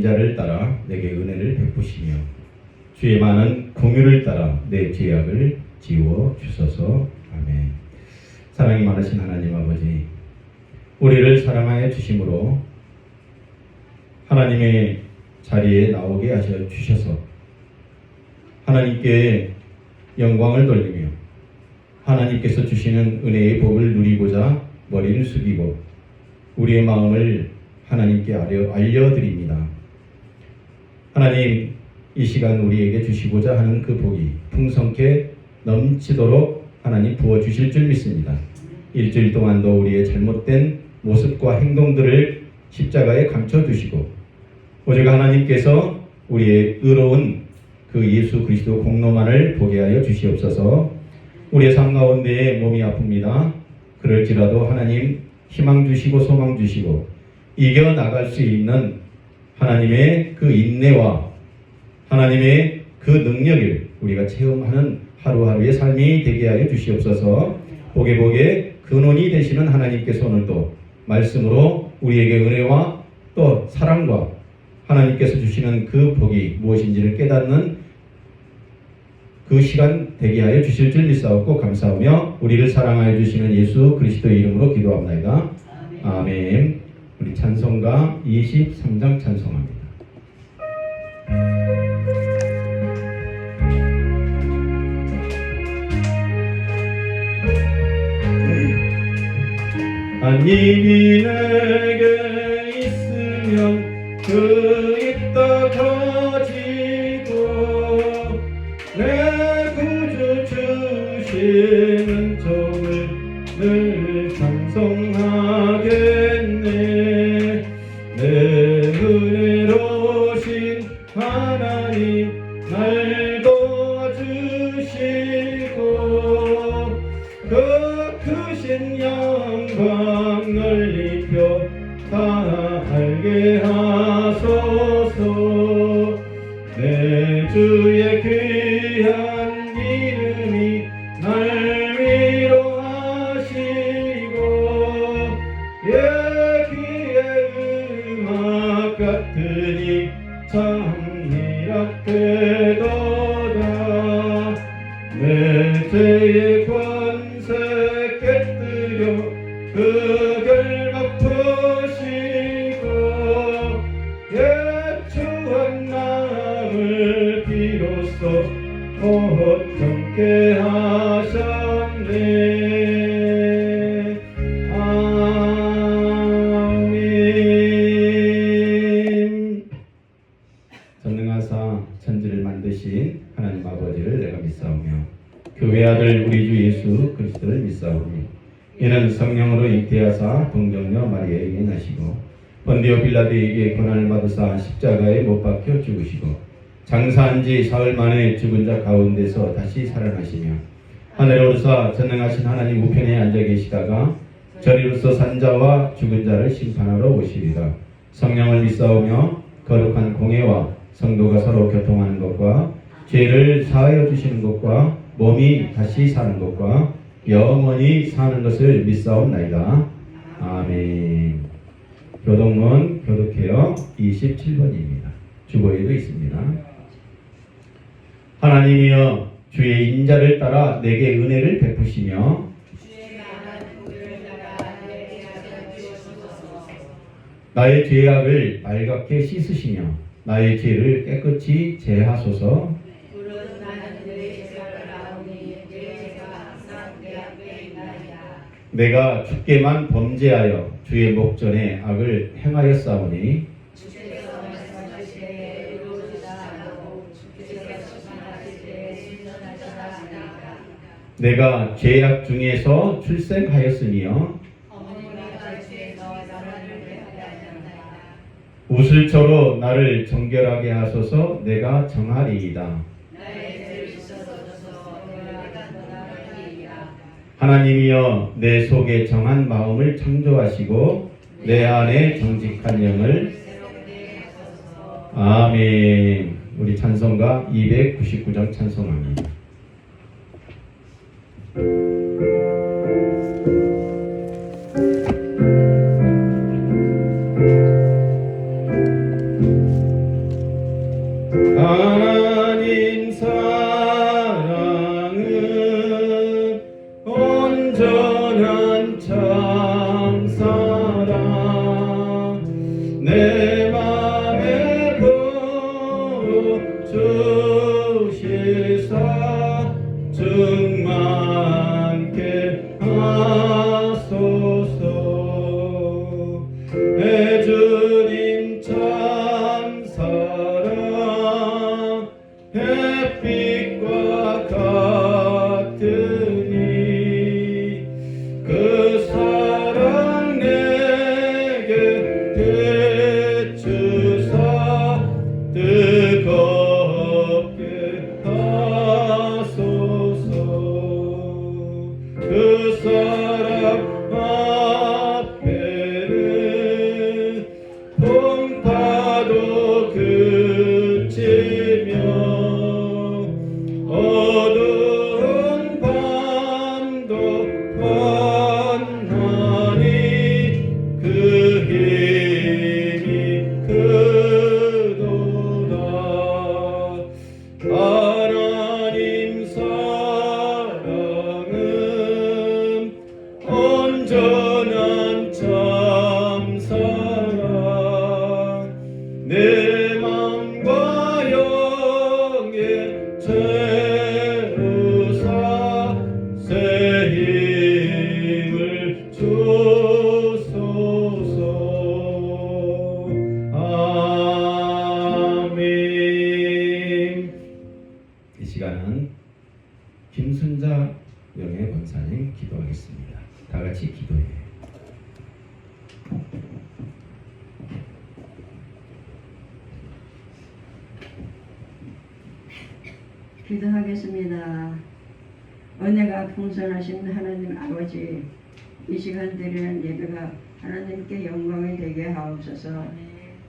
인자를 따라 내게 은혜를 베푸시며 주의 많은 공유를 따라 내 죄악을 지워 주소서. 아멘. 사랑이 많으신 하나님 아버지, 우리를 사랑하여 주심으로 하나님의 자리에 나오게 하셔 주셔서 하나님께 영광을 돌리며 하나님께서 주시는 은혜의 복을 누리고자 머리를 숙이고 우리의 마음을 하나님께 알려드립니다. 하나님, 이 시간 우리에게 주시고자 하는 그 복이 풍성케 넘치도록 하나님 부어주실 줄 믿습니다. 일주일 동안도 우리의 잘못된 모습과 행동들을 십자가에 감춰주시고 오직 하나님께서 우리의 의로운 그 예수 그리스도 공로만을 보게 하여 주시옵소서. 우리의 삶 가운데 몸이 아픕니다. 그럴지라도 하나님 희망 주시고 소망 주시고 이겨나갈 수 있는 하나님의 그 인내와 하나님의 그 능력을 우리가 체험하는 하루하루의 삶이 되게 하여 주시옵소서. 복에 근원이 되시는 하나님께서 오늘도 말씀으로 우리에게 은혜와 또 사랑과 하나님께서 주시는 그 복이 무엇인지를 깨닫는 그 시간 되게 하여 주실 줄 믿사옵고 감사하며 우리를 사랑하여 주시는 예수 그리스도의 이름으로 기도합나이다. 아멘. 우리 찬송가 23장 찬송합니다. 하나님이 내게 있으면 그 입도 커지고 내 구주 주시는 종을 늘 찬송하겠네. 내 은혜로우신 하나님 날 도와주시고 그 크신 영광 넓혀 다 알게 하소서. 내 주의 귀한 이름이 날 위로하시고 예 귀의 음악 같으니 참 희락되도다. 내 죄의 권세 깨뜨려 그 결박 푸시고 예추한 마음을 비로소 어떻게 하셨네. 아멘. 전능하사 천지를 만드신 하나님 아버지를 내가 믿사오며 그 외아들 우리 주 예수 그리스도를 믿사오니 이는 성령으로 잉태하사 동정녀 마리아에게 나시고 본디오 빌라도에게 고난을 받으사 십자가에 못 박혀 죽으시고 장사한 지 사흘 만에 죽은 자 가운데서 다시 살아나시며 하늘에 오르사 전능하신 하나님 우편에 앉아 계시다가 저리로서 산 자와 죽은 자를 심판하러 오시리라. 성령을 믿사오며 거룩한 공예와 성도가 서로 교통하는 것과 죄를 사하여 주시는 것과 몸이 다시 사는 것과 영원히 사는 것을 믿사옵나이다. 아멘. 교동문 교독해요 27번입니다. 주보에도 있습니다. 하나님이여 주의 인자를 따라 내게 은혜를 베푸시며 나의 죄악을 말갛게 씻으시며 나의 죄를 깨끗이 제하소서. 내가 주께만 범죄하여 주의 목전에 악을 행하였사오니 내가 죄악 중에서 출생하였으니요 우슬초로 나를 정결하게 하소서. 내가 정하리이다. 하나님이여 내 속에 정한 마음을 창조하시고 내 안에 정직한 영을. 아멘. 우리 찬송가 299장 찬송합니다. 하나님 사랑은 온전한 참사랑 내 맘에 부어주시사 충만케 하소서. 내 주님 참사랑 햇빛과 같으니 그 사랑 내게 비추사 뜨겁게 하소서. 그 사랑 앞에는 풍파도 그치며 어두운 밤도 환하니 그 힘이 크도다. 하나님 사랑은 온전한 참사랑 내 맘과 영에 채우사 새 힘을 주소서. 아멘. 이 시간은 김순자 영예 권사님 기도하겠습니다. 다 같이 기도해요. 기도하겠습니다. 은혜가 풍성하신 하나님 아버지, 이 시간 드리는 예배가 하나님께 영광이 되게 하옵소서.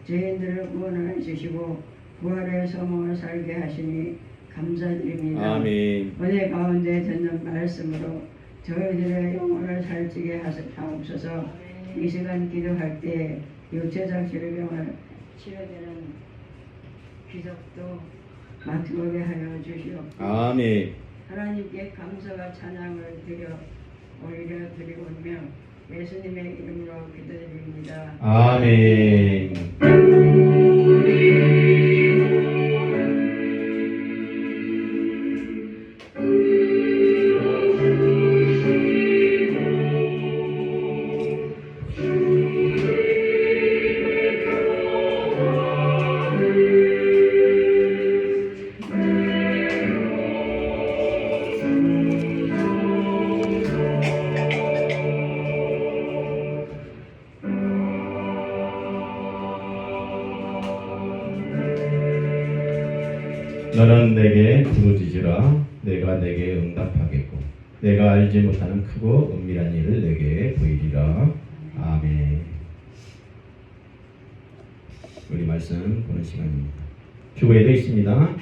죄인들을 구원하여 주시고 부활의 소망을 살게 하시니 감사드립니다. 아멘. 은혜 가운데 듣는 말씀으로 저희들의 영혼을 살찌게 하옵소서. 이 시간 기도할 때 육체적 질병을 치료되는 기적도 맡게 하여 주시옵소서. 아멘. 하나님께 감사와 찬양을 드려 올려드리오며 예수님의 이름으로 기도드립니다. 아멘. 너는 내게 부르짖으라. 내가 내게 응답하겠고 내가 알지 못하는 크고 은밀한 일을 내게 보이리라. 아멘. 우리 말씀 보는 시간입니다. 주보에도 있습니다.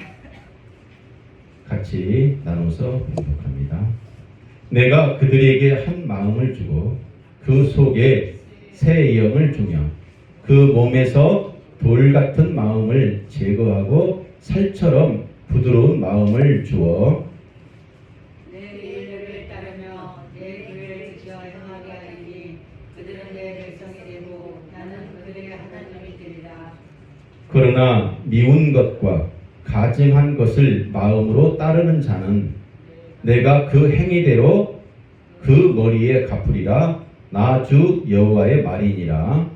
같이 나눠서 봉독합니다. 내가 그들에게 한 마음을 주고 그 속에 새 영을 주며 그 몸에서 돌 같은 마음을 제거하고 살처럼 부드러운 마음을 주어 내 일들을 따르며 내 길을 지켜 행하게 하리니 그들은 내 백성이 되고 나는 그들의 하나님이 되리라. 그러나 미운 것과 가증한 것을 마음으로 따르는 자는 내가 그 행위대로 그 머리에 갚으리라. 나 주 여호와의 말이니라.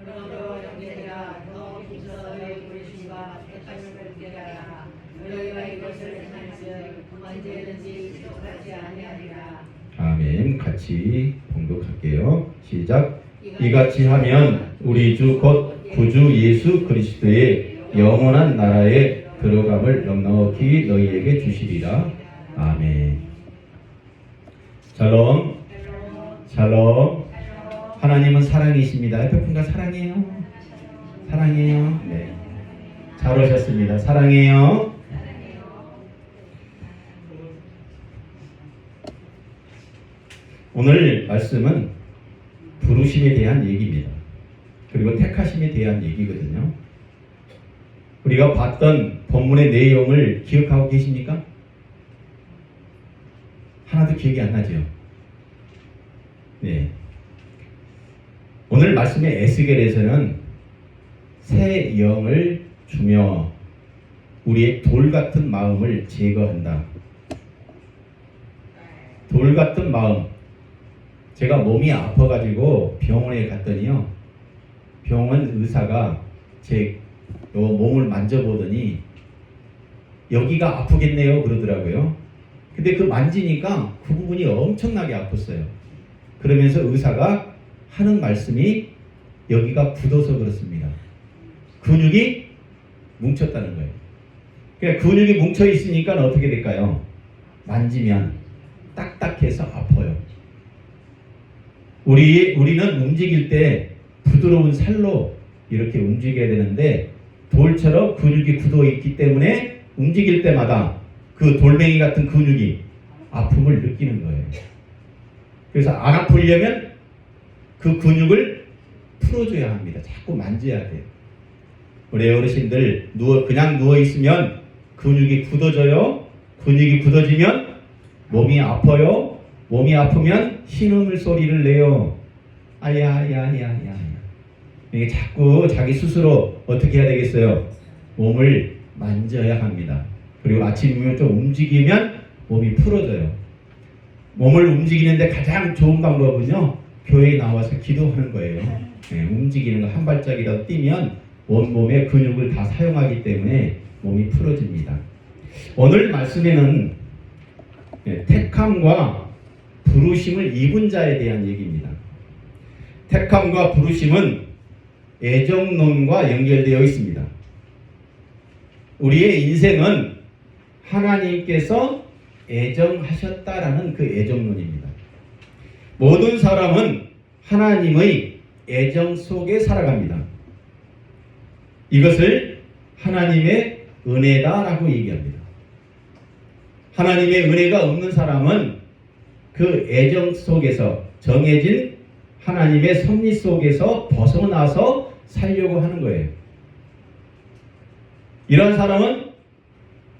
그러므로 형제들아 너 힘써 너희 부르심과 택하심을 깨달아. 너희가 이것을 행할지언 언제든지 지속하지 아니하리라. 아멘. 같이 봉독할게요. 시작. 이같이 하면 우리 주 곧 구주 예수 그리스도의 영원한 나라에 들어감을 넉넉히 너희에게 주시리라. 아멘. 샬롬. 샬롬. 하나님은 사랑이십니다. 옆에 분과 사랑해요. 사랑해요. 네. 잘 오셨습니다. 사랑해요. 오늘 말씀은 부르심에 대한 얘기입니다. 그리고 택하심에 대한 얘기거든요. 우리가 봤던 본문의 내용을 기억하고 계십니까? 하나도 기억이 안 나죠? 네. 오늘 말씀의 에스겔에서는 새 영을 주며 우리의 돌 같은 마음을 제거한다. 돌 같은 마음. 제가 몸이 아파가지고 병원에 갔더니요, 병원 의사가 제 몸을 만져보더니 여기가 아프겠네요 그러더라고요. 근데 그 만지니까 그 부분이 엄청나게 아팠어요. 그러면서 의사가 하는 말씀이 여기가 굳어서 그렇습니다. 근육이 뭉쳤다는 거예요. 그러니까 근육이 뭉쳐 있으니까 어떻게 될까요? 만지면 딱딱해서 아파요. 우리는 움직일 때 부드러운 살로 이렇게 움직여야 되는데 돌처럼 근육이 굳어 있기 때문에 움직일 때마다 그 돌멩이 같은 근육이 아픔을 느끼는 거예요. 그래서 안 아프려면 그 근육을 풀어줘야 합니다. 자꾸 만져야 돼요. 우리 어르신들 그냥 누워 있으면 근육이 굳어져요. 근육이 굳어지면 몸이 아파요. 몸이 아프면 신음을 소리를 내요. 아야야야야. 이게 자꾸 자기 스스로 어떻게 해야 되겠어요? 몸을 만져야 합니다. 그리고 아침이면 좀 움직이면 몸이 풀어져요. 몸을 움직이는데 가장 좋은 방법은요, 교회에 나와서 기도하는 거예요. 네, 움직이는 거 한 발짝이라도 뛰면 온몸의 근육을 다 사용하기 때문에 몸이 풀어집니다. 오늘 말씀에는 택함과 부르심을 입은 자에 대한 얘기입니다. 택함과 부르심은 애정론과 연결되어 있습니다. 우리의 인생은 하나님께서 애정하셨다라는 그 애정론입니다. 모든 사람은 하나님의 애정 속에 살아갑니다. 이것을 하나님의 은혜다라고 얘기합니다. 하나님의 은혜가 없는 사람은 그 애정 속에서 정해진 하나님의 섭리 속에서 벗어나서 살려고 하는 거예요. 이런 사람은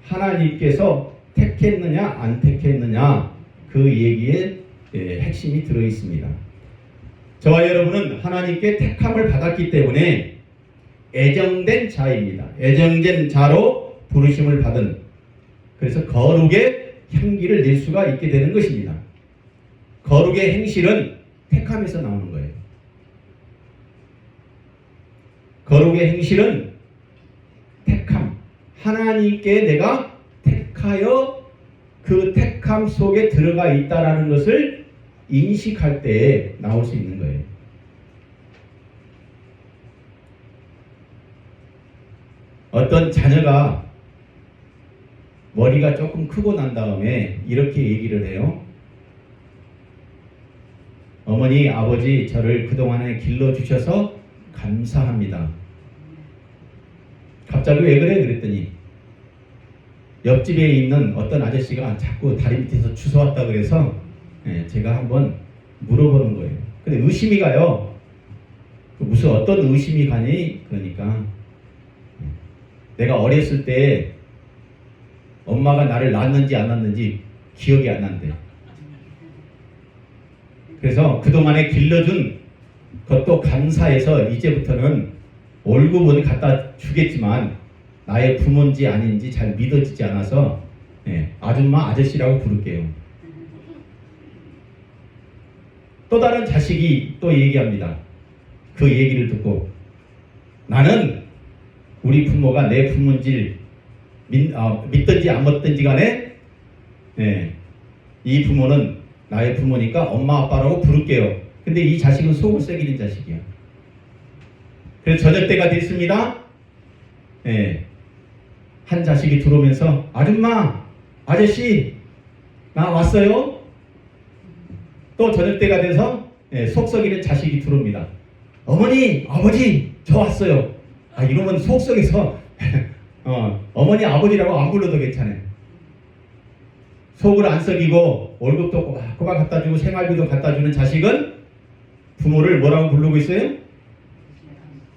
하나님께서 택했느냐 안 택했느냐 그 얘기에 핵심이 들어 있습니다. 저와 여러분은 하나님께 택함을 받았기 때문에 애정된 자입니다. 애정된 자로 부르심을 받은, 그래서 거룩의 향기를 낼 수가 있게 되는 것입니다. 거룩의 행실은 택함에서 나오는 거예요. 거룩의 행실은 택함, 하나님께 내가 택하여 그 택함 속에 들어가 있다라는 것을 인식할 때에 나올 수 있는 거예요. 어떤 자녀가 머리가 조금 크고 난 다음에 이렇게 얘기를 해요. 어머니, 아버지, 저를 그동안에 길러주셔서 감사합니다. 갑자기 왜 그래? 그랬더니 옆집에 있는 어떤 아저씨가 자꾸 다리 밑에서 주워왔다 그래서 제가 한번 물어보는 거예요. 근데 의심이 가요. 무슨 어떤 의심이 가니? 그러니까 내가 어렸을 때 엄마가 나를 낳았는지 안 낳았는지 기억이 안 난대. 그래서 그동안에 길러준 것도 감사해서 이제부터는 월급은 갖다 주겠지만 나의 부모인지 아닌지 잘 믿어지지 않아서 아줌마, 아저씨라고 부를게요. 또 다른 자식이 또 얘기합니다. 그 얘기를 듣고 나는 우리 부모가 내 부모인지 믿든지 안 믿든지 간에 이 부모는 나의 부모니까 엄마 아빠라고 부를게요. 근데 이 자식은 속을 새기는 자식이야. 그래서 저녁 때가 됐습니다. 한 자식이 들어오면서 아줌마, 아저씨 나 왔어요. 또 저녁 때가 돼서 속 썩이는 자식이 들어옵니다. 어머니, 아버지 저 왔어요. 이러면 속 썩여서 어머니, 아버지라고 안 불러도 괜찮아요. 속을 안 썩이고 월급도 꼬박꼬박 갖다 주고 생활비도 갖다 주는 자식은 부모를 뭐라고 부르고 있어요?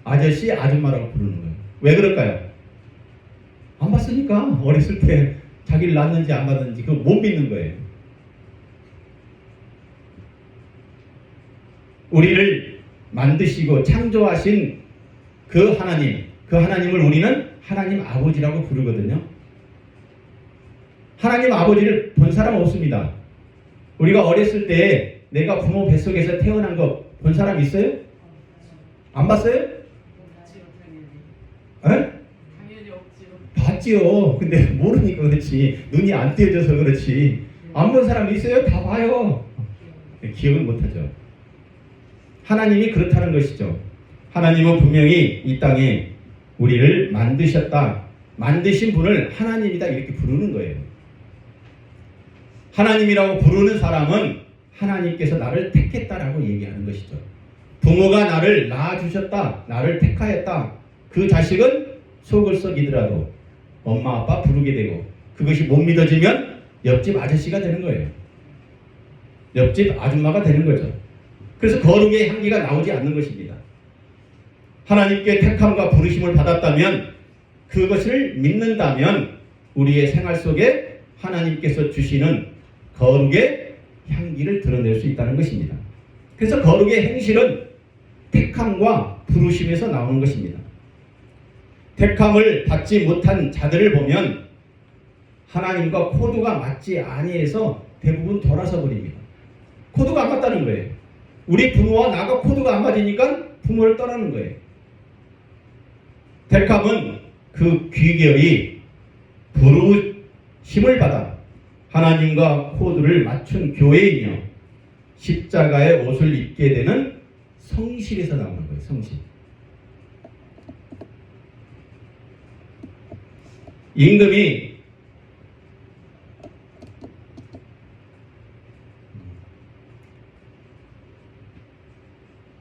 아저씨, 아줌마라고 부르는 거예요. 왜 그럴까요? 안 봤으니까. 어렸을 때 자기를 낳았는지 안 낳았는지 그거 못 믿는 거예요. 우리를 만드시고 창조하신 그 하나님을 우리는 하나님 아버지라고 부르거든요. 하나님 아버지를 본 사람 없습니다. 우리가 어렸을 때 내가 부모 뱃속에서 태어난 거 본 사람 있어요? 안 봤어요? 에? 당연히 없지요. 봤지요. 근데 모르니까 그렇지. 눈이 안 띄어져서 그렇지. 안 본 사람 있어요? 다 봐요. 기억을 못하죠. 하나님이 그렇다는 것이죠. 하나님은 분명히 이 땅에 우리를 만드셨다. 만드신 분을 하나님이다 이렇게 부르는 거예요. 하나님이라고 부르는 사람은 하나님께서 나를 택했다라고 얘기하는 것이죠. 부모가 나를 낳아주셨다. 나를 택하였다. 그 자식은 속을 썩이더라도 엄마 아빠 부르게 되고 그것이 못 믿어지면 옆집 아저씨가 되는 거예요. 옆집 아줌마가 되는 거죠. 그래서 거룩의 향기가 나오지 않는 것입니다. 하나님께 택함과 부르심을 받았다면 그것을 믿는다면 우리의 생활 속에 하나님께서 주시는 거룩의 향기를 드러낼 수 있다는 것입니다. 그래서 거룩의 행실은 택함과 부르심에서 나오는 것입니다. 택함을 받지 못한 자들을 보면 하나님과 코드가 맞지 아니해서 대부분 돌아서 버립니다. 코드가 안 맞다는 거예요. 우리 부모와 나가 코드가 안 맞으니까 부모를 떠나는 거예요. 택함은 그 귀결이 부르심을 받아 하나님과 코드를 맞춘 교회이며 십자가의 옷을 입게 되는 성실에서 나오는 거예요. 성실. 임금이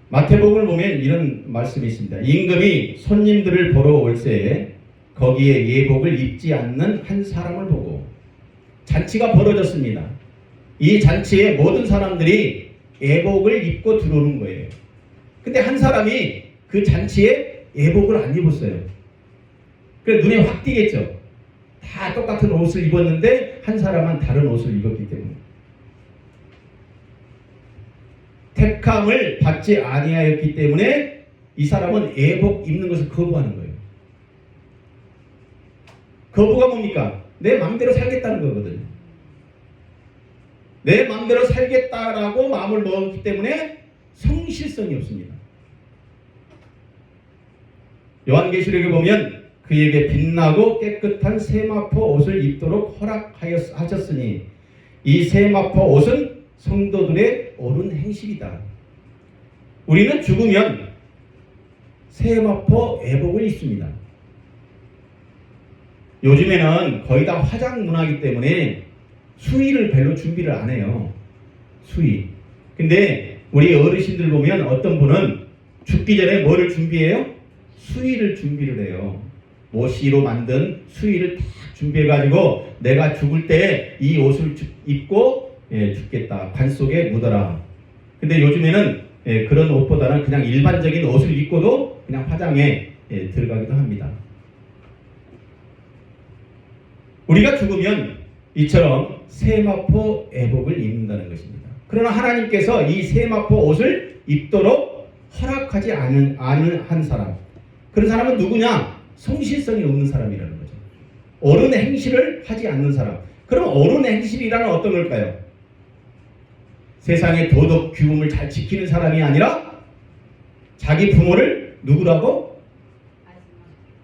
마태복음을 보면 이런 말씀이 있습니다. 임금이 손님들을 보러 올 새에 거기에 예복을 입지 않는 한 사람을 보고 잔치가 벌어졌습니다. 이 잔치에 모든 사람들이 예복을 입고 들어오는 거예요. 근데 한 사람이 그 잔치에 예복을 안 입었어요. 그래 눈에 확 띄겠죠. 다 똑같은 옷을 입었는데 한 사람은 다른 옷을 입었기 때문에. 택함을 받지 아니하였기 때문에 이 사람은 예복 입는 것을 거부하는 거예요. 거부가 뭡니까? 내 마음대로 살겠다는 거거든요. 내 마음대로 살겠다라고 마음을 먹었기 때문에 성실성이 없습니다. 요한계시록에 보면 그에게 빛나고 깨끗한 세마포 옷을 입도록 허락하셨으니 이 세마포 옷은 성도들의 옳은 행실이다. 우리는 죽으면 세마포 예복을 입습니다. 요즘에는 거의 다 화장 문화이기 때문에 수의를 별로 준비를 안 해요. 수의. 근데 우리 어르신들 보면 어떤 분은 죽기 전에 뭐를 준비해요? 수의를 준비를 해요. 모시로 만든 수의를 다 준비해가지고 내가 죽을 때 이 옷을 입고 죽겠다. 관 속에 묻어라. 근데 요즘에는 그런 옷보다는 그냥 일반적인 옷을 입고도 그냥 화장에 들어가기도 합니다. 우리가 죽으면 이처럼 세마포 예복을 입는다는 것입니다. 그러나 하나님께서 이 세마포 옷을 입도록 허락하지 않은 한 사람, 그런 사람은 누구냐? 성실성이 없는 사람이라는 거죠. 옳은 행실을 하지 않는 사람. 그럼 옳은 행실이라는 어떤 걸까요? 세상의 도덕 규범을 잘 지키는 사람이 아니라 자기 부모를 누구라고?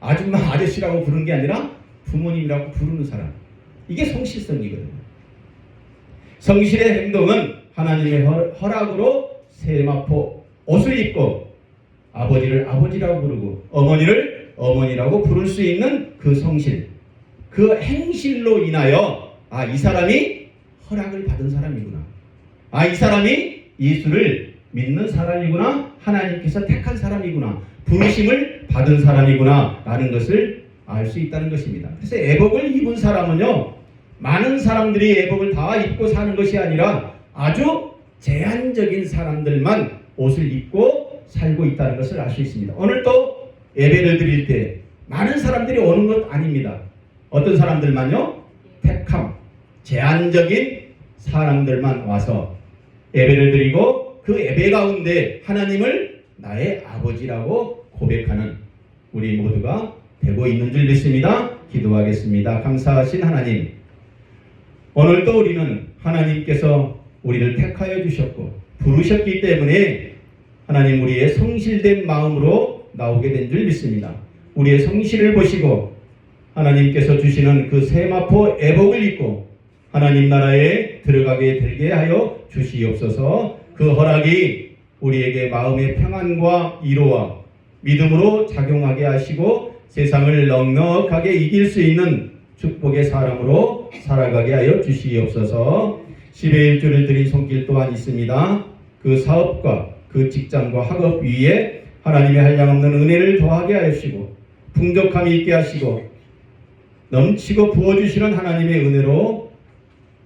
아줌마, 아저씨라고 부르는 게 아니라 부모님이라고 부르는 사람. 이게 성실성이거든요. 성실의 행동은 하나님의 허락으로 세마포 옷을 입고 아버지를 아버지라고 부르고 어머니를 어머니라고 부를 수 있는 그 성실, 그 행실로 인하여 이 사람이 허락을 받은 사람이구나. 이 사람이 예수를 믿는 사람이구나. 하나님께서 택한 사람이구나. 부르심을 받은 사람이구나 라는 것을 알 수 있다는 것입니다. 그래서 예복을 입은 사람은요, 많은 사람들이 예복을 다 입고 사는 것이 아니라 아주 제한적인 사람들만 옷을 입고 살고 있다는 것을 알 수 있습니다. 오늘 또 예배를 드릴 때 많은 사람들이 오는 것 아닙니다. 어떤 사람들만요? 택함, 제한적인 사람들만 와서 예배를 드리고 그 예배 가운데 하나님을 나의 아버지라고 고백하는 우리 모두가 되고 있는 줄 믿습니다. 기도하겠습니다. 감사하신 하나님, 오늘도 우리는 하나님께서 우리를 택하여 주셨고 부르셨기 때문에 하나님 우리의 성실된 마음으로 나오게 된 줄 믿습니다. 우리의 성실을 보시고 하나님께서 주시는 그 세마포 애복을 입고 하나님 나라에 들어가게 되게 하여 주시옵소서. 그 허락이 우리에게 마음의 평안과 위로와 믿음으로 작용하게 하시고 세상을 넉넉하게 이길 수 있는 축복의 사람으로 살아가게 하여 주시옵소서. 10의 1조를 드린 손길 또한 있습니다. 그 사업과 그 직장과 학업 위에 하나님의 한량없는 은혜를 더하게 하시고 풍족함이 있게 하시고 넘치고 부어주시는 하나님의 은혜로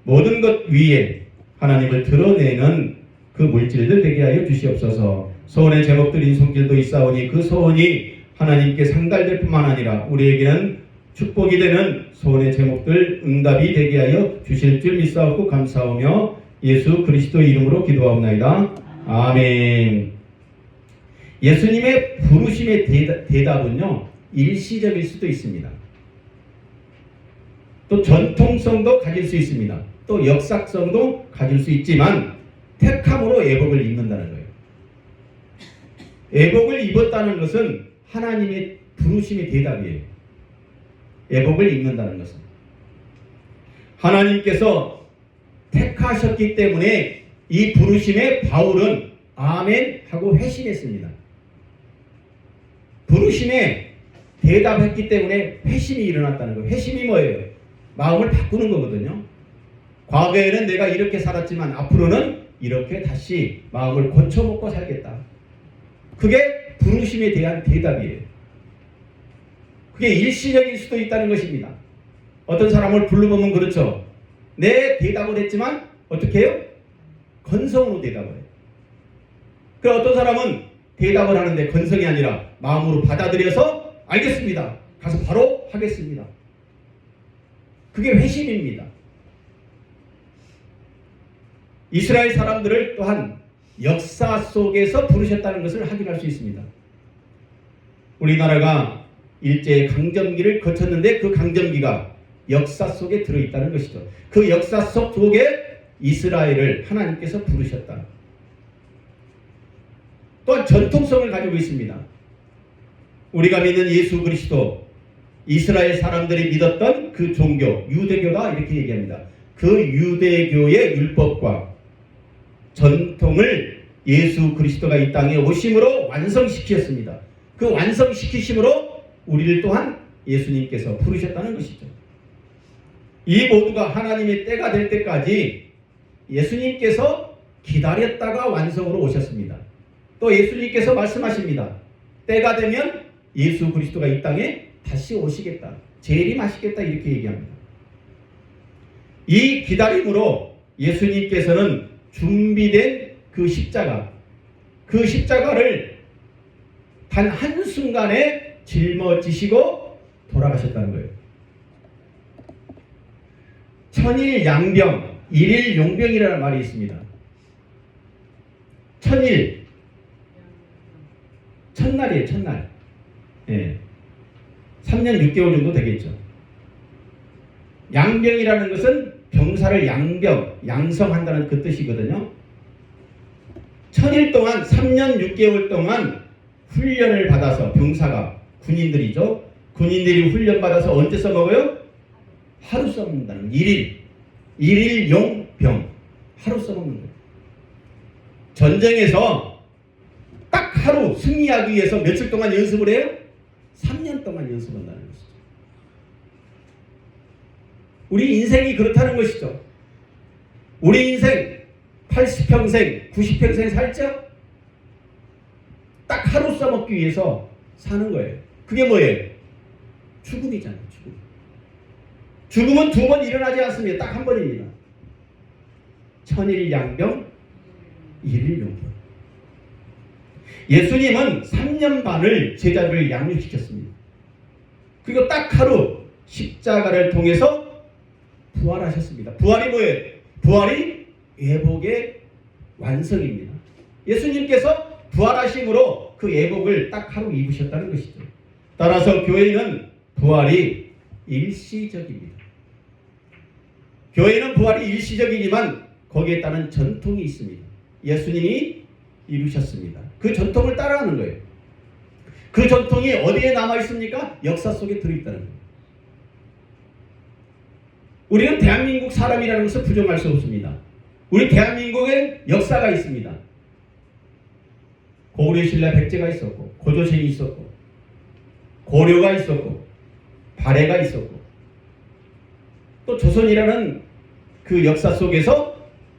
모든 것 위에 하나님을 드러내는 그 물질들 되게 하여 주시옵소서. 소원의 제목 드린 손길도 있사오니 그 소원이 하나님께 상달될 뿐만 아니라 우리에게는 축복이 되는 소원의 제목들 응답이 되게 하여 주실 줄 믿사옵고 감사하며 예수 그리스도의 이름으로 기도하옵나이다. 아멘. 예수님의 부르심의 대답은요, 일시적일 수도 있습니다. 또 전통성도 가질 수 있습니다. 또 역사성도 가질 수 있지만 택함으로 애복을 입는다는 거예요. 애복을 입었다는 것은 하나님의 부르심의 대답이에요. 애복을 입는다는 것은 하나님께서 택하셨기 때문에 이 부르심에 바울은 아멘 하고 회심했습니다. 부르심에 대답했기 때문에 회심이 일어났다는 거예요. 회심이 뭐예요? 마음을 바꾸는 거거든요. 과거에는 내가 이렇게 살았지만 앞으로는 이렇게 다시 마음을 고쳐먹고 살겠다. 그게 부르심에 대한 대답이에요. 그게 일시적일 수도 있다는 것입니다. 어떤 사람을 불러보면 그렇죠. 내 대답을 했지만 어떻게 해요? 건성으로 대답을 해요. 그 어떤 사람은 대답을 하는데 건성이 아니라 마음으로 받아들여서 알겠습니다. 가서 바로 하겠습니다. 그게 회심입니다. 이스라엘 사람들을 또한 역사 속에서 부르셨다는 것을 확인할 수 있습니다. 우리나라가 일제의 강점기를 거쳤는데 그 강점기가 역사 속에 들어있다는 것이죠. 그 역사 속에 이스라엘을 하나님께서 부르셨다. 또한 전통성을 가지고 있습니다. 우리가 믿는 예수 그리스도, 이스라엘 사람들이 믿었던 그 종교, 유대교다 이렇게 얘기합니다. 그 유대교의 율법과 전통을 예수 그리스도가 이 땅에 오심으로 완성시켰습니다. 그 완성시키심으로 우리를 또한 예수님께서 부르셨다는 것이죠. 이 모두가 하나님의 때가 될 때까지 예수님께서 기다렸다가 완성으로 오셨습니다. 또 예수님께서 말씀하십니다. 때가 되면 예수 그리스도가 이 땅에 다시 오시겠다. 재림하시겠다 이렇게 얘기합니다. 이 기다림으로 예수님께서는 준비된 그 십자가를 단 한순간에 짊어지시고 돌아가셨다는 거예요. 천일 양병, 일일 용병이라는 말이 있습니다. 천일, 첫날이에요, 첫날. 예. 3년 6개월 정도 되겠죠. 양병이라는 것은 병사를 양성한다는 그 뜻이거든요. 천일 동안 3년 6개월 동안 훈련을 받아서 병사가 군인들이죠. 군인들이 훈련받아서 언제 써먹어요? 하루 써먹는다는 거예요. 일일 용병. 하루 써먹는 거예요. 전쟁에서 딱 하루 승리하기 위해서 며칠 동안 연습을 해요? 3년 동안 연습한다는 것이죠. 우리 인생이 그렇다는 것이죠. 우리 인생 80평생, 90평생 살죠? 딱 하루 써먹기 위해서 사는 거예요. 그게 뭐예요? 죽음이잖아요. 죽음은 두 번 일어나지 않습니다. 딱 한 번입니다. 천일 양병, 일일 용병. 예수님은 3년 반을 제자들을 양육시켰습니다. 그리고 딱 하루 십자가를 통해서 부활하셨습니다. 부활이 뭐예요? 부활이 예복의 완성입니다. 예수님께서 부활하심으로 그 예복을 딱 하루 입으셨다는 것이죠. 따라서 교회는 부활이 일시적입니다. 교회는 부활이 일시적이지만 거기에 따른 전통이 있습니다. 예수님이 이루셨습니다. 그 전통을 따라가는 거예요. 그 전통이 어디에 남아 있습니까? 역사 속에 들어있다는 거예요. 우리는 대한민국 사람이라는 것을 부정할 수 없습니다. 우리 대한민국에 역사가 있습니다. 고구려 신라 백제가 있었고, 고조선이 있었고, 고려가 있었고, 발해가 있었고, 또 조선이라는 그 역사 속에서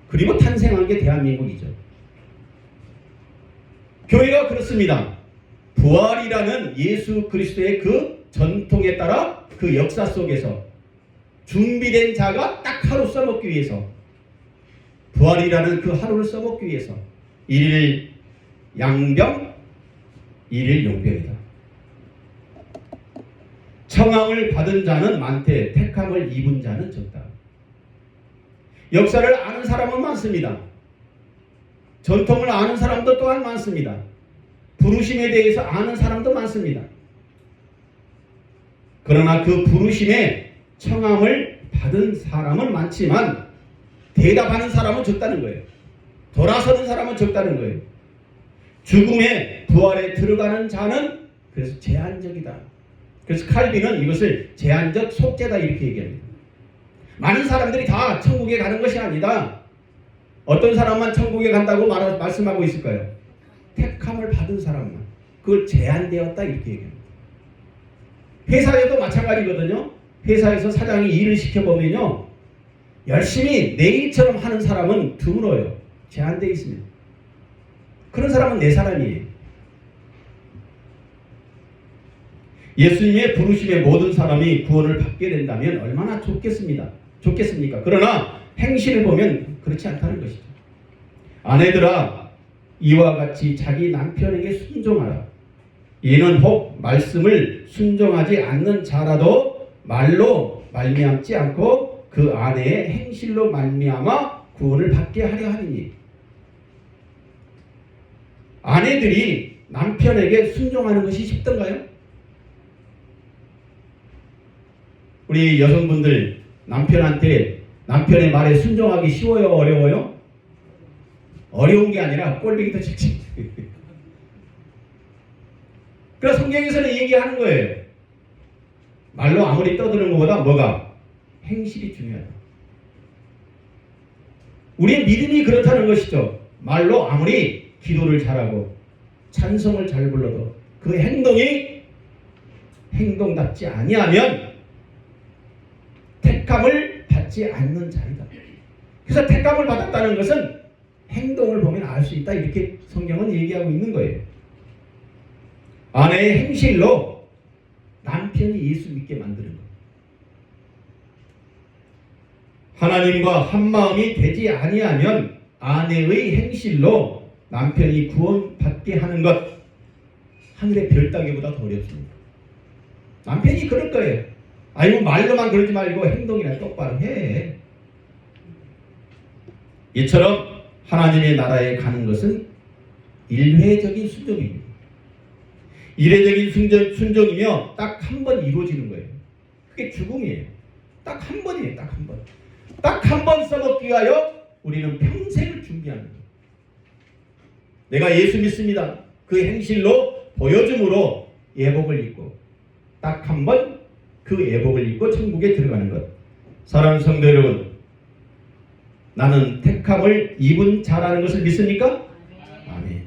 그리고 탄생한 게 대한민국이죠. 교회가 그렇습니다. 부활이라는 예수 그리스도의 그 전통에 따라 그 역사 속에서 준비된 자가 딱 하루 써먹기 위해서, 부활이라는 그 하루를 써먹기 위해서 일일 양병, 일일 용병이다. 청함을 받은 자는 많되 택함을 입은 자는 적다. 역사를 아는 사람은 많습니다. 전통을 아는 사람도 또한 많습니다. 부르심에 대해서 아는 사람도 많습니다. 그러나 그 부르심에 청함을 받은 사람은 많지만 대답하는 사람은 적다는 거예요. 돌아서는 사람은 적다는 거예요. 죽음의 부활에 들어가는 자는 그래서 제한적이다. 그래서 칼빈은 이것을 제한적 속죄다 이렇게 얘기합니다. 많은 사람들이 다 천국에 가는 것이 아니다. 어떤 사람만 천국에 간다고 말씀하고 있을까요? 택함을 받은 사람만. 그걸 제한되었다 이렇게 얘기합니다. 회사에도 마찬가지거든요. 회사에서 사장이 일을 시켜보면요, 열심히 내 일처럼 하는 사람은 드물어요. 제한되어 있습니다. 그런 사람은 내 사람이에요. 예수님의 부르심에 모든 사람이 구원을 받게 된다면 얼마나 좋겠습니까? 그러나 행실을 보면 그렇지 않다는 것이죠. 아내들아, 이와 같이 자기 남편에게 순종하라. 이는 혹 말씀을 순종하지 않는 자라도 말로 말미암지 않고 그 아내의 행실로 말미암아 구원을 받게 하려 하니니. 아내들이 남편에게 순종하는 것이 쉽던가요? 우리 여성분들 남편한테 남편의 말에 순종하기 쉬워요? 어려워요? 어려운 게 아니라 꼴보기 더 쉽지. 그래서 성경에서는 얘기하는 거예요. 말로 아무리 떠드는 것보다 뭐가? 행실이 중요하다. 우리의 믿음이 그렇다는 것이죠. 말로 아무리 기도를 잘하고 찬송을 잘 불러도 그 행동이 행동답지 아니하면 택함을 받지 않는 자이다. 그래서 택함을 받았다는 것은 행동을 보면 알 수 있다. 이렇게 성경은 얘기하고 있는 거예요. 아내의 행실로 남편이 예수 믿게 만드는 거예요. 하나님과 한마음이 되지 아니하면 아내의 행실로 남편이 구원받게 하는 것, 하늘의 별 따기보다 더 어렵습니다. 남편이 그럴 거예요. 아이고 말로만 그러지 말고 행동이나 똑바로 해. 이처럼 하나님의 나라에 가는 것은 일회적인 순종입니다. 일회적인 순종이며 딱 한 번 이루어지는 거예요. 그게 죽음이에요. 딱 한 번이에요. 딱 한 번. 딱 한 번 써먹기 위하여 우리는 평생을 준비하는 거예요. 내가 예수 믿습니다. 그 행실로 보여줌으로 예복을 입고 딱 한 번 그 예복을 입고 천국에 들어가는 것. 사랑하는 성도 여러분, 나는 택함을 입은 자라는 것을 믿습니까? 아멘.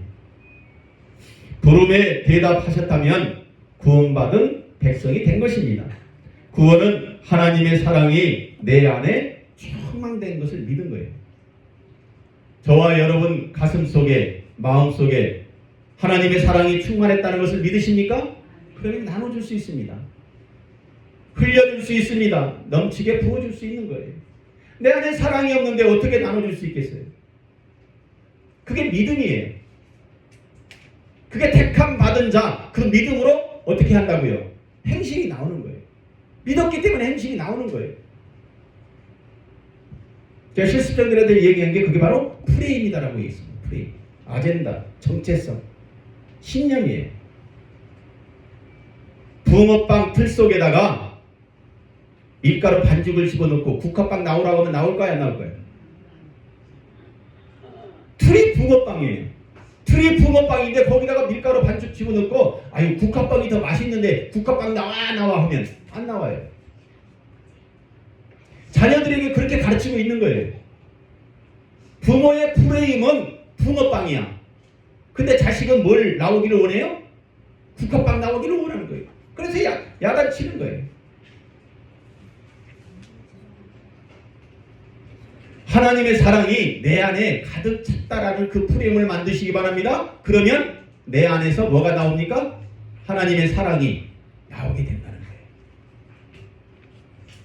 부름에 대답하셨다면 구원받은 백성이 된 것입니다. 구원은 하나님의 사랑이 내 안에 충만된 것을 믿은 거예요. 저와 여러분 가슴 속에, 마음 속에 하나님의 사랑이 충만했다는 것을 믿으십니까? 그러면 나눠줄 수 있습니다. 흘려줄 수 있습니다. 넘치게 부어줄 수 있는 거예요. 내 안에 사랑이 없는데 어떻게 나눠줄 수 있겠어요? 그게 믿음이에요. 그게 택함 받은 자, 그 믿음으로 어떻게 한다고요? 행실이 나오는 거예요. 믿었기 때문에 행실이 나오는 거예요. 제가 실습생들한테 얘기한 게 그게 바로 프레임이다라고 얘기했습니다. 프레임, 아젠다, 정체성, 신념이에요. 붕어빵 틀 속에다가 밀가루 반죽을 집어넣고 국화빵 나오라고 하면 나올까요? 안 나올까요? 틀이 붕어빵이에요. 틀이 붕어빵인데 거기다가 밀가루 반죽 집어넣고 아유 국화빵이 더 맛있는데 국화빵 나와 하면 안 나와요. 자녀들에게 그렇게 가르치고 있는 거예요. 부모의 프레임은 붕어빵이야. 근데 자식은 뭘 나오기를 원해요? 국화빵 나오기를 원하는 거예요. 그래서 야단치는 거예요. 하나님의 사랑이 내 안에 가득 찼다라는 그 프레임을 만드시기 바랍니다. 그러면 내 안에서 뭐가 나옵니까? 하나님의 사랑이 나오게 된다는 거예요.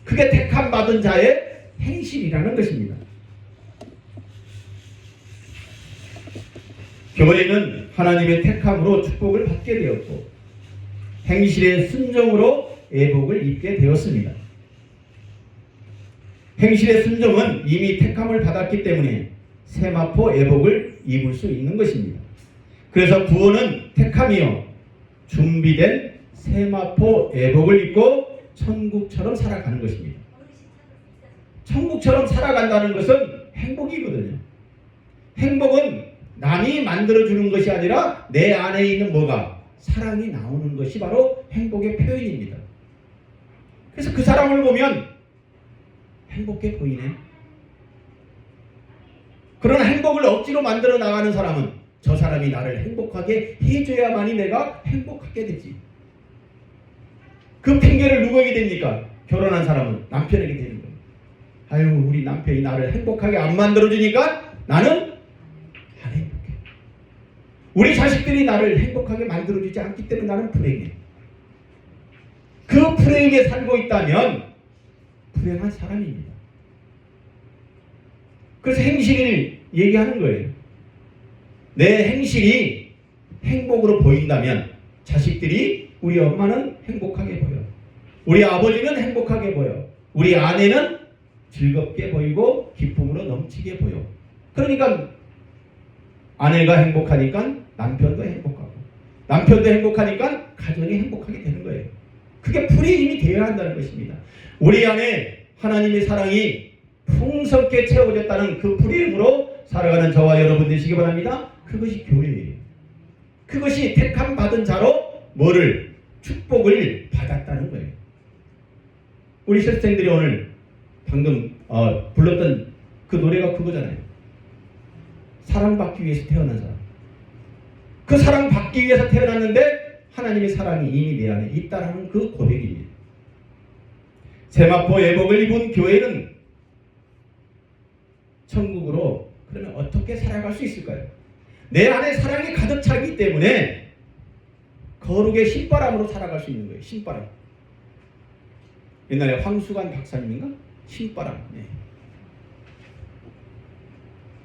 그게 택함 받은 자의 행실이라는 것입니다. 교회는 하나님의 택함으로 축복을 받게 되었고 행실의 순종으로 애복을 입게 되었습니다. 행실의 순종은 이미 택함을 받았기 때문에 세마포 애복을 입을 수 있는 것입니다. 그래서 구원은 택함이요 준비된 세마포 애복을 입고 천국처럼 살아가는 것입니다. 천국처럼 살아간다는 것은 행복이거든요. 행복은 남이 만들어주는 것이 아니라 내 안에 있는 뭐가? 사랑이 나오는 것이 바로 행복의 표현입니다. 그래서 그 사람을 보면 행복해 보이네. 그러나 행복을 억지로 만들어 나가는 사람은 저 사람이 나를 행복하게 해줘야만이 내가 행복하게 되지. 그 핑계를 누구에게 됩니까? 결혼한 사람은 남편에게 되는 거예요. 아유 우리 남편이 나를 행복하게 안 만들어주니까 나는 안 행복해. 우리 자식들이 나를 행복하게 만들어주지 않기 때문에 나는 불행해. 그 불행에 살고 있다면 불행한 사람입니다. 그래서 행실을 얘기하는 거예요. 내 행실이 행복으로 보인다면 자식들이 우리 엄마는 행복하게 보여. 우리 아버지는 행복하게 보여. 우리 아내는 즐겁게 보이고 기쁨으로 넘치게 보여. 그러니까 아내가 행복하니까 남편도 행복하고 남편도 행복하니까 가정이 행복하게 되는 거예요. 그게 프레임이 되어야 한다는 것입니다. 우리 안에 하나님의 사랑이 풍성하게 채워졌다는 그 프레임으로 살아가는 저와 여러분 되시기 바랍니다. 그것이 교회예요. 그것이 택함 받은 자로 뭐를? 축복을 받았다는 거예요. 우리 실생들이 오늘 방금 불렀던 그 노래가 그거잖아요. 사랑받기 위해서 태어난 사람. 그 사랑받기 위해서 태어났는데 하나님의 사랑이 이미 내 안에 있다는 그 고백입니다. 세마포 애복을 입은 교회는 천국으로 그러면 어떻게 살아갈 수 있을까요? 내 안에 사랑이 가득 차기 때문에 거룩의 신바람으로 살아갈 수 있는 거예요. 신바람. 옛날에 황수관 박사님인가? 신바람. 네.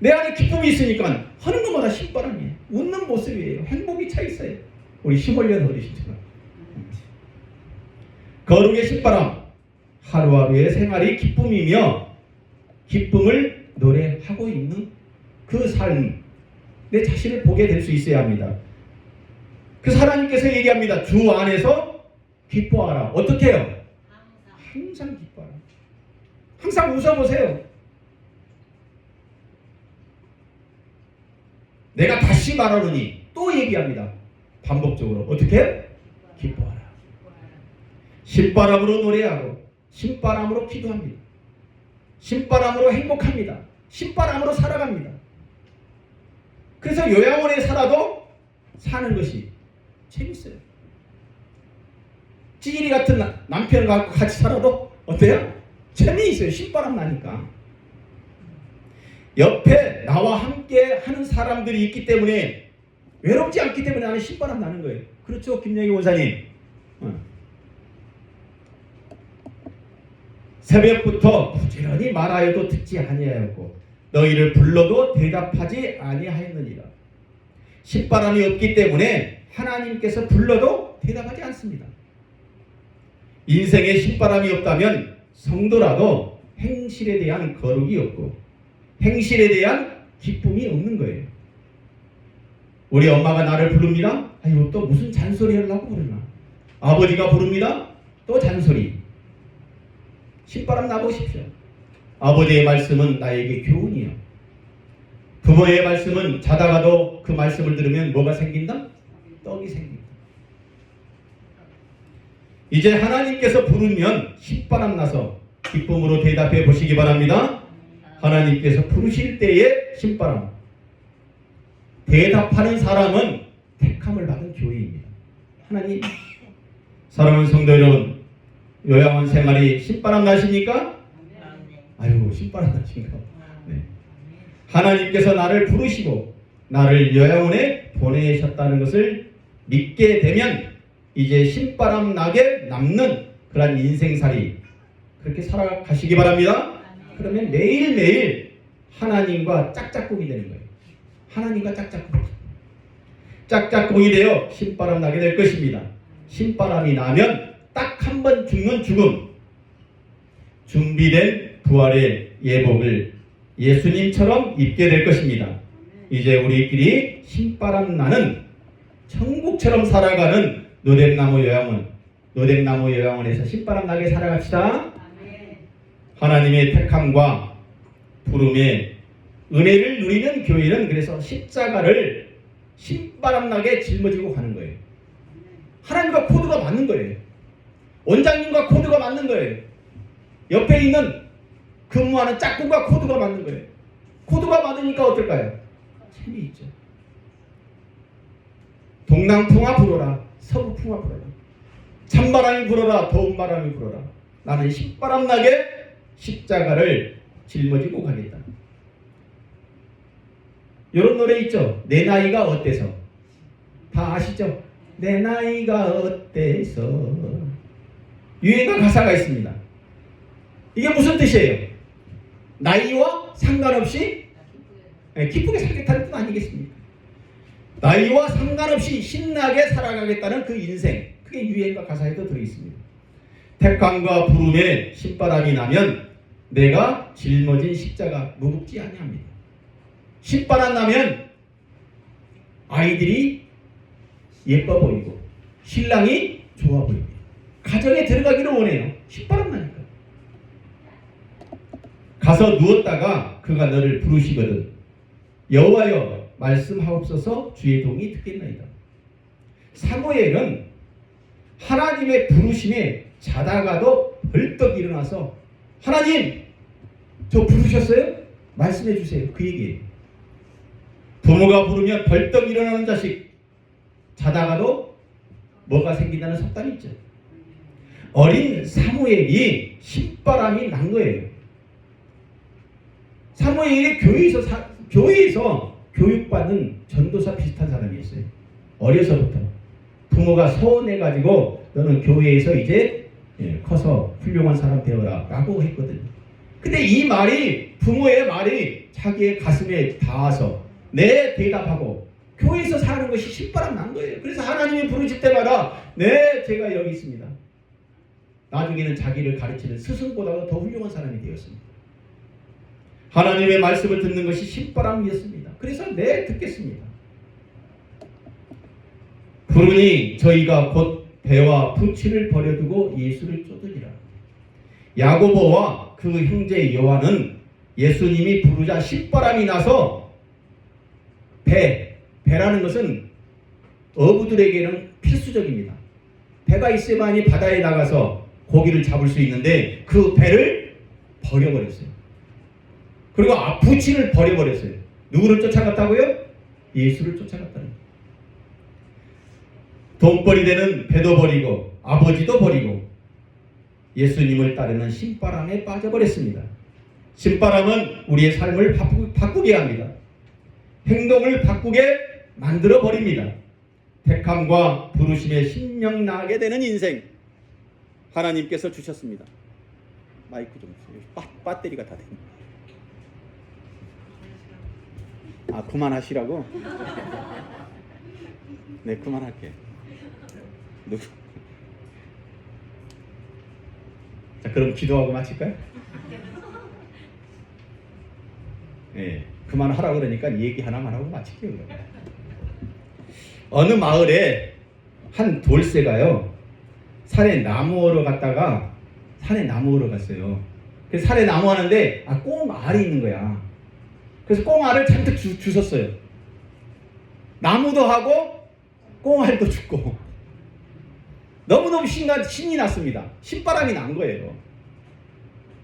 내 안에 기쁨이 있으니까 하는 것마다 신바람이에요. 웃는 모습이에요. 행복이 차 있어요. 우리 심올련 어르신처럼. 거룩의 신바람. 하루하루의 생활이 기쁨이며 기쁨을 노래하고 있는 그 삶, 내 자신을 보게 될 수 있어야 합니다. 그 하나님께서 얘기합니다. 주 안에서 기뻐하라. 어떻게 해요? 항상 기뻐하라. 항상 웃어보세요. 내가 다시 말하노니 또 얘기합니다. 반복적으로. 어떻게 해요? 기뻐하라. 신바람으로 노래하고 신바람으로 기도합니다. 신바람으로 행복합니다. 신바람으로 살아갑니다. 그래서 요양원에 살아도 사는 것이 재밌어요. 찌질이 같은 남편과 같이 살아도 어때요? 재미있어요. 신바람 나니까. 옆에 나와 함께 하는 사람들이 있기 때문에 외롭지 않기 때문에 나는 신바람 나는 거예요. 그렇죠, 김영희 원사님? 새벽부터 부지런히 말하여도 듣지 아니하였고 너희를 불러도 대답하지 아니하였느니라. 신바람이 없기 때문에 하나님께서 불러도 대답하지 않습니다. 인생에 신바람이 없다면 성도라도 행실에 대한 거룩이 없고 행실에 대한 기쁨이 없는 거예요. 우리 엄마가 나를 부릅니다. 아유, 또 무슨 잔소리 하려고 그러나. 아버지가 부릅니다. 또 잔소리. 신바람 나보십시오. 아버지의 말씀은 나에게 교훈이요. 부모의 말씀은 자다가도 그 말씀을 들으면 뭐가 생긴다? 떡이 생긴다. 이제 하나님께서 부르면 신바람 나서 기쁨으로 대답해 보시기 바랍니다. 하나님께서 부르실 때의 신바람. 대답하는 사람은 택함을 받은 교회입니다. 하나님, 사랑하는 성도 여러분, 요양원 생활이 신바람 나십니까? 아유, 신바람 나십니까? 네. 하나님께서 나를 부르시고 나를 요양원에 보내셨다는 것을 믿게 되면 이제 신바람 나게 남는 그런 인생살이 그렇게 살아가시기 바랍니다. 그러면 매일매일 하나님과 짝짝꿍이 되는 거예요. 하나님과 짝짝꿍. 짝짝꿍이 되어 신바람 나게 될 것입니다. 신바람이 나면 딱 한 번 죽는 죽음. 준비된 부활의 예복을 예수님처럼 입게 될 것입니다. 이제 우리끼리 신바람 나는 천국처럼 살아가는 노뎀나무 요양원에서 신바람 나게 살아갑시다. 하나님의 택함과 부름의 은혜를 누리는 교회는 그래서 십자가를 신바람 나게 짊어지고 가는 거예요. 하나님과 코드가 맞는 거예요. 원장님과 코드가 맞는 거예요. 옆에 있는 근무하는 짝꿍과 코드가 맞는 거예요. 코드가 맞으니까 어떨까요? 재미있죠. 동남풍아 불어라, 서부풍아 불어라, 찬바람이 불어라, 더운 바람이 불어라. 나는 신바람 나게 십자가를 짊어지고 가겠다. 이런 노래 있죠. 내 나이가 어때서. 다 아시죠? 내 나이가 어때서. 유행가 가사가 있습니다. 이게 무슨 뜻이에요? 나이와 상관없이 기쁘게 살겠다는 뜻 아니겠습니까? 나이와 상관없이 신나게 살아가겠다는 그 인생, 그게 유행가 가사에도 들어있습니다. 택함과 부름에 신바람이 나면 내가 짊어진 십자가 무겁지 아니합니다. 신바람 나면 아이들이 예뻐 보이고 신랑이 좋아 보입니다. 가정에 들어가기를 원해요. 신바람 나니까. 가서 누웠다가 그가 너를 부르시거든. 여호와여 말씀하옵소서 주의 동이 듣겠나이다. 사무엘은 하나님의 부르심에 자다가도 벌떡 일어나서 하나님 저 부르셨어요? 말씀해 주세요. 그 얘기예요. 부모가 부르면 벌떡 일어나는 자식, 자다가도 뭐가 생긴다는 속담이 있죠. 어린 사무엘이 신바람이 난 거예요. 사무엘이 교회에서 교육받는 전도사 비슷한 사람이었어요. 어려서부터 부모가 서운해가지고 너는 교회에서 이제 커서 훌륭한 사람 되어라 라고 했거든요. 근데 이 말이, 부모의 말이 자기의 가슴에 닿아서 네 대답하고 교회에서 사는 것이 신바람 난 거예요. 그래서 하나님이 부르실 때마다 네 제가 여기 있습니다. 나중에는 자기를 가르치는 스승보다도 더 훌륭한 사람이 되었습니다. 하나님의 말씀을 듣는 것이 신바람이었습니다. 그래서 네 듣겠습니다. 부르니 저희가 곧 배와 부치를 버려두고 예수를 쫓으리라. 야고보와 그 형제 요한은 예수님이 부르자 신바람이 나서 배라는 것은 어부들에게는 필수적입니다. 배가 있어야만이 바다에 나가서 고기를 잡을 수 있는데 그 배를 버려버렸어요. 그리고 부치를 버려버렸어요. 누구를 쫓아갔다고요? 예수를 쫓아갔다는 거예요. 돈벌이 되는 배도 버리고 아버지도 버리고 예수님을 따르는 신바람에 빠져버렸습니다. 신바람은 우리의 삶을 바꾸게 합니다. 행동을 바꾸게 만들어 버립니다. 택함과 부르심에 신명 나게 되는 인생 하나님께서 주셨습니다. 마이크 좀 주세요. 배터리가 다 됩니다. 아, 그만하시라고? 네, 그만할게. 자, 그럼 기도하고 마칠까요? 예, 그만하라고 그러니까 얘기 하나만 하고 마칠게요. 어느 마을에 한 돌쇠가요, 산에 나무하러 갔다가 산에 나무하러 갔어요. 그래서 산에 나무하는데 꽁알이 있는 거야. 그래서 꽁알을 잔뜩 주웠어요. 나무도 하고 꽁알도 죽고 너무너무 신이 났습니다. 신바람이 난 거예요.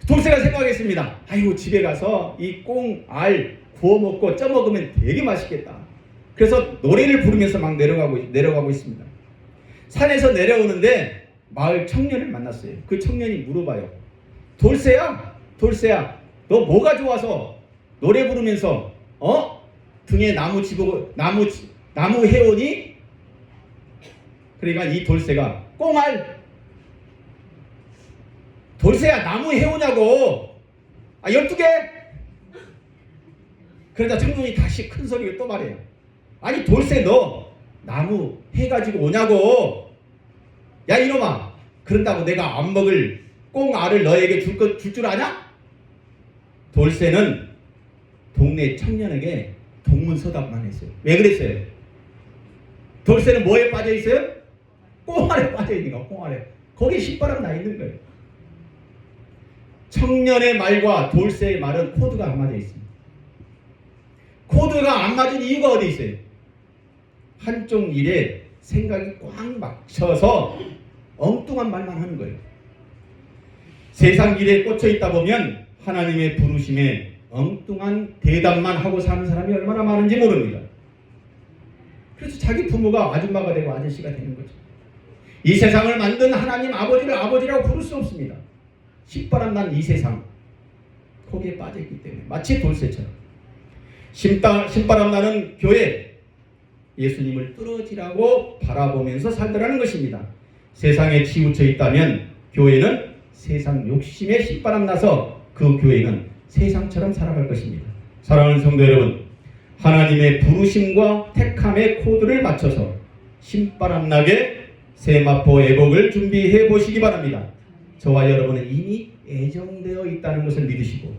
돌쇠가 생각했습니다. 아이고, 집에 가서 이 꽁알 구워 먹고 쪄 먹으면 되게 맛있겠다. 그래서 노래를 부르면서 막 내려가고 있습니다. 산에서 내려오는데 마을 청년을 만났어요. 그 청년이 물어봐요. 돌쇠야, 너 뭐가 좋아서 노래 부르면서 등에 나무 해오니? 그러니까 이 돌쇠가 꽁알, 돌쇠야 나무 해오냐고. 12개. 그러자 청년이 다시 큰 소리로 또 말해요. 아니 돌쇠 너 나무 해가지고 오냐고. 야 이놈아, 그런다고 내가 안 먹을 꽁알을 너에게 줄 줄 아냐? 돌쇠는 동네 청년에게 동문서답만 했어요. 왜 그랬어요? 돌쇠는 뭐에 빠져 있어요? 꽁알에 빠져 있는 거. 꽁알에. 거기에 신바람 나 있는 거예요. 청년의 말과 돌쇠의 말은 코드가 안 맞아 있습니다. 코드가 안 맞은 이유가 어디 있어요? 한쪽 일에 생각이 꽉 막혀서 엉뚱한 말만 하는 거예요. 세상 일에 꽂혀 있다 보면 하나님의 부르심에 엉뚱한 대답만 하고 사는 사람이 얼마나 많은지 모릅니다. 그래서 자기 부모가 아줌마가 되고 아저씨가 되는 거죠. 이 세상을 만든 하나님 아버지를 아버지라고 부를 수 없습니다. 신바람 난 이 세상, 거기에 빠져있기 때문에 마치 돌쇠처럼 신바람 나는 교회, 예수님을 뚫어지라고 바라보면서 살더라는 것입니다. 세상에 치우쳐 있다면 교회는 세상 욕심에 신바람 나서 그 교회는 세상처럼 살아갈 것입니다. 사랑하는 성도 여러분, 하나님의 부르심과 택함의 코드를 맞춰서 신바람 나게 세마포 애복을 준비해 보시기 바랍니다. 저와 여러분은 이미 애정되어 있다는 것을 믿으시고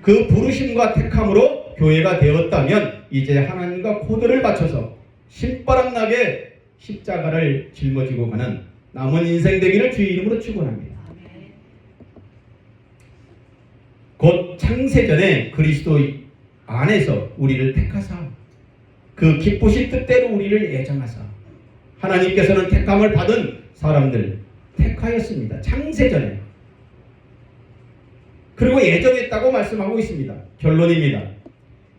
그 부르심과 택함으로 교회가 되었다면 이제 하나님과 코드를 맞춰서 신바람 나게 십자가를 짊어지고 가는 남은 인생 되기를 주의 이름으로 축원합니다. 곧 창세전에 그리스도 안에서 우리를 택하사 그 기쁘신 뜻대로 우리를 애정하사 하나님께서는 택함을 받은 사람들 택하였습니다. 창세전에. 그리고 애정했다고 말씀하고 있습니다. 결론입니다.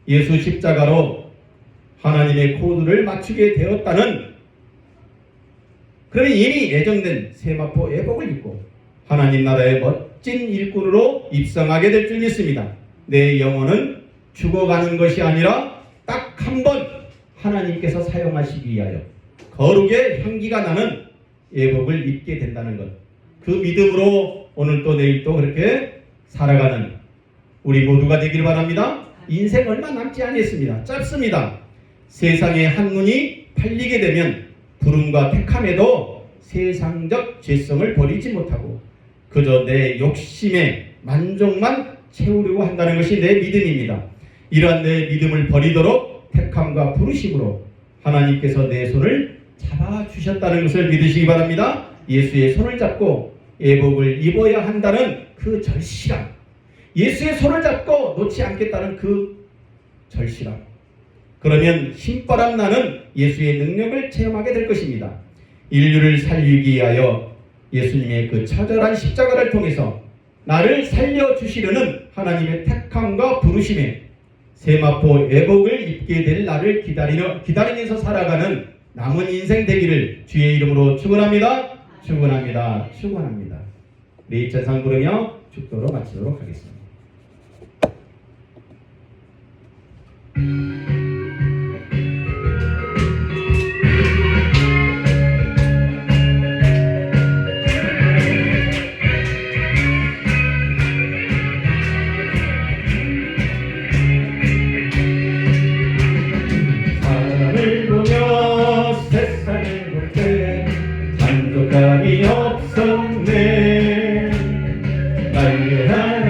예수 십자가로 하나님의 코드를 맞추게 되었다는, 그러면 이미 예정된 세마포 애복을 입고 하나님 나라의 멋진 일꾼으로 입성하게 될 줄 믿습니다. 내 영혼은 죽어가는 것이 아니라 딱 한 번 하나님께서 사용하시기 위하여 거룩의 향기가 나는 애복을 입게 된다는 것, 그 믿음으로 오늘 또 내일 또 그렇게 살아가는 우리 모두가 되기를 바랍니다. 인생 얼마 남지 않았습니다. 짧습니다. 세상의 한눈이 팔리게 되면 부름과 택함에도 세상적 죄성을 버리지 못하고 그저 내 욕심의 만족만 채우려고 한다는 것이 내 믿음입니다. 이러한 내 믿음을 버리도록 택함과 부르심으로 하나님께서 내 손을 잡아주셨다는 것을 믿으시기 바랍니다. 예수의 손을 잡고 애복을 입어야 한다는 그 절실함, 예수의 손을 잡고 놓지 않겠다는 그 절실함, 그러면 신바람 나는 예수의 능력을 체험하게 될 것입니다. 인류를 살리기 위하여 예수님의 그 처절한 십자가를 통해서 나를 살려주시려는 하나님의 택함과 부르심에 세마포 애복을 입게 될 날을 기다리면서 살아가는 남은 인생 되기를 주의 이름으로 축원합니다. 축원합니다. 축원합니다. 우리 찬송 부르며 축도로 마치도록 하겠습니다. 날개할